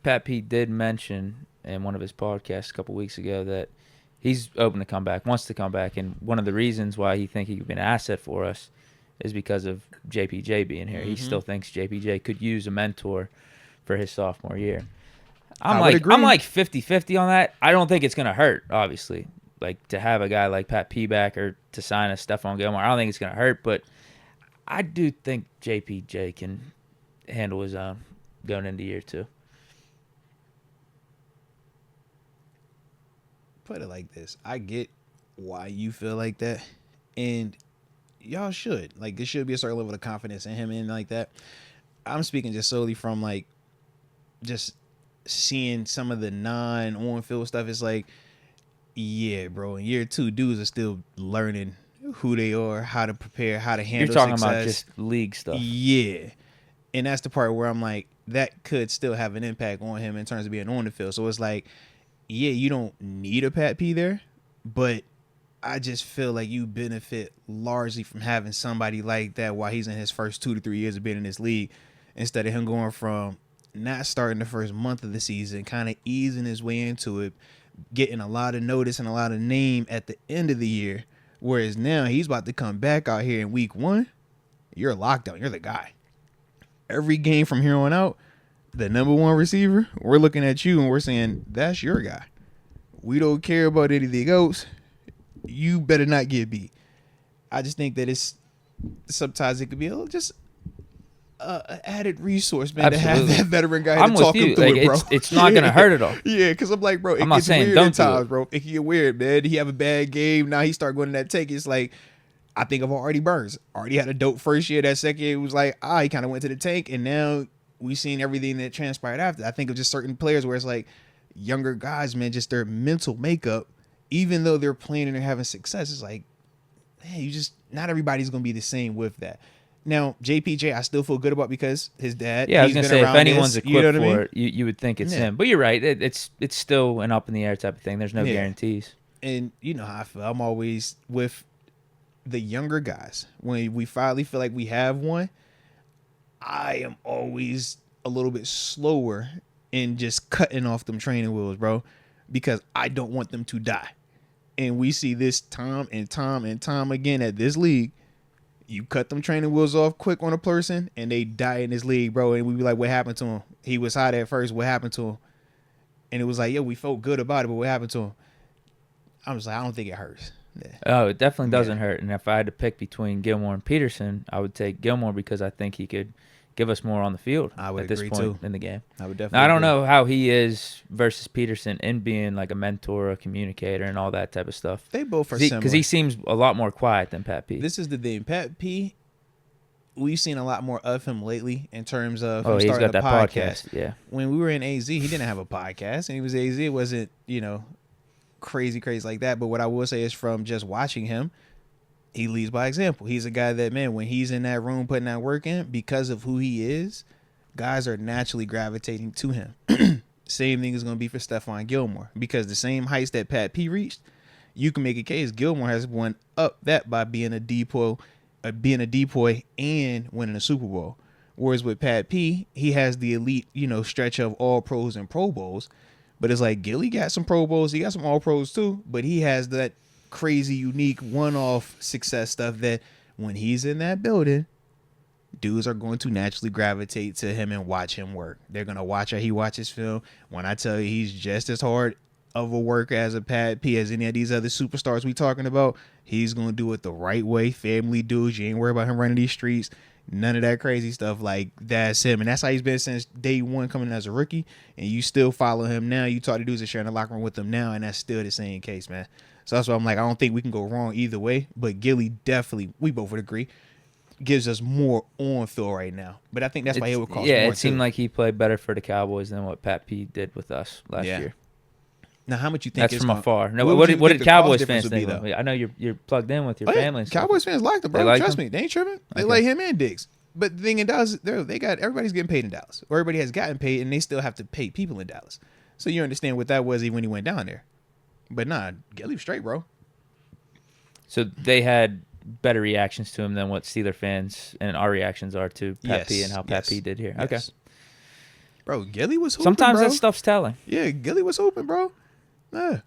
Pat Pete did mention in one of his podcasts a couple weeks ago that he's open to come back, wants to come back, and one of the reasons why he think he could be an asset for us is because of JPJ being here. He Mm-hmm. still thinks JPJ could use a mentor for his sophomore year. I would agree. I'm like 50-50 on that. I don't think it's gonna hurt, obviously. Like to have a guy like Pat P back or to sign a Stephon Gilmore, I don't think it's gonna hurt, but I do think JPJ can handle his own going into year 2. Put it like this. I get why you feel like that. And y'all should. Like, there should be a certain level of confidence in him and like that. I'm speaking just solely from like just seeing some of the non-on field stuff. It's like, yeah, bro. In year 2, dudes are still learning who they are, how to prepare, how to handle You're talking success. about just league stuff. Yeah. And that's the part where I'm like, that could still have an impact on him in terms of being on the field. So it's like, yeah, you don't need a Pat P there, but I just feel like you benefit largely from having somebody like that while he's in his first 2 to 3 years of being in this league, instead of him going from not starting the first month of the season, kind of easing his way into it, getting a lot of notice and a lot of name at the end of the year. Whereas now he's about to come back out here in week 1. You're locked down. You're the guy. Every game from here on out, the number 1 receiver, we're looking at you and we're saying, that's your guy. We don't care about anything else. You better not get beat. I just think that it's sometimes it could be a little just an added resource, man, Absolutely. to have that veteran guy I'm to with talk him you. through Like, it, bro. it's not gonna hurt at all. Yeah, because I'm like, bro, it I'm not gets saying weird don't at do times, it. bro. It can get weird, man. He have a bad game. Now he start going to that take. It's like, I think of Artie Burns. Artie had a dope first year. That second year, it was like, he kind of went to the tank, and now we seen everything that transpired after. I think of just certain players where it's like younger guys, man, just their mental makeup, even though they're playing and they're having success, it's like, man, you just, not everybody's going to be the same with that. Now, JPJ, I still feel good about because his dad. Yeah, I was gonna say if anyone's this, equipped you know what I mean? for it, you would think it's Yeah. him. But you're right. It's still an up in the air type of thing. There's no Yeah. guarantees. And you know how I feel. I'm always with the younger guys. When we finally feel like we have one, I am always a little bit slower in just cutting off them training wheels, bro, because I don't want them to die. And we see this time and time and time again at this league. You cut them training wheels off quick on a person and they die in this league, bro. And we be like, what happened to him? He was hot at first. What happened to him? And it was like, yeah, we felt good about it, but what happened to him? I was like, I don't think it hurts. Yeah. Oh, it definitely doesn't hurt. And if I had to pick between Gilmore and Peterson, I would take Gilmore because I think he could give us more on the field I would at this agree, point too. in the game. I would definitely Now, I don't agree. know how he is versus Peterson in being like a mentor, a communicator, and all that type of stuff. They both are similar. Because he seems a lot more quiet than Pat P. This is the thing. Pat P, we've seen a lot more of him lately in terms of Oh, him he's starting got a that podcast. Yeah. When we were in AZ, he didn't have a podcast, and he was AZ. It wasn't, crazy like that. But what I will say is from just watching him, he leads by example. He's a guy that, man, when he's in that room putting that work in, because of who he is, guys are naturally gravitating to him. Same thing is going to be for Stephon Gilmore, because the same heights that Pat P reached, you can make a case Gilmore has won up that by being a decoy and winning a Super Bowl. Whereas with Pat P, he has the elite, stretch of all pros and Pro Bowls. But it's like Gilly got some Pro Bowls, he got some All Pros too, but he has that crazy, unique, one-off success stuff that when he's in that building, dudes are going to naturally gravitate to him and watch him work. They're going to watch how he watches film. When I tell you he's just as hard of a worker as a Pat P as any of these other superstars we talking about, he's going to do it the right way. Family dudes, you ain't worried about him running these streets. None of that crazy stuff. Like, that's him. And that's how he's been since day one coming as a rookie. And you still follow him now. You talk to dudes that share in the locker room with him now, and that's still the same case, man. So that's why I'm like, I don't think we can go wrong either way. But Gilly definitely, we both would agree, gives us more on field right now. But I think that's why it would cost more. Yeah, it seemed like he played better for the Cowboys than what Pat P did with us last year. Now, how much you think? That's from afar. No, what what do you did think the Cowboys cost fans difference think? would be, I know you're plugged in with your Oh, yeah. family and stuff. Cowboys fans like the bro. They like Trust him? me, they ain't tripping. They Okay. like him and Diggs. But the thing in Dallas, they got everybody's getting paid in Dallas, or everybody has gotten paid, and they still have to pay people in Dallas. So you understand what that was even when he went down there. But nah, Gilly was straight, bro. So they had better reactions to him than what Steeler fans and our reactions are to Pat P and how Pat P did here. Yes. Okay. Bro, Gilly was hooping, Sometimes bro. that stuff's telling. Yeah, Gilly was hooping, bro. Yeah.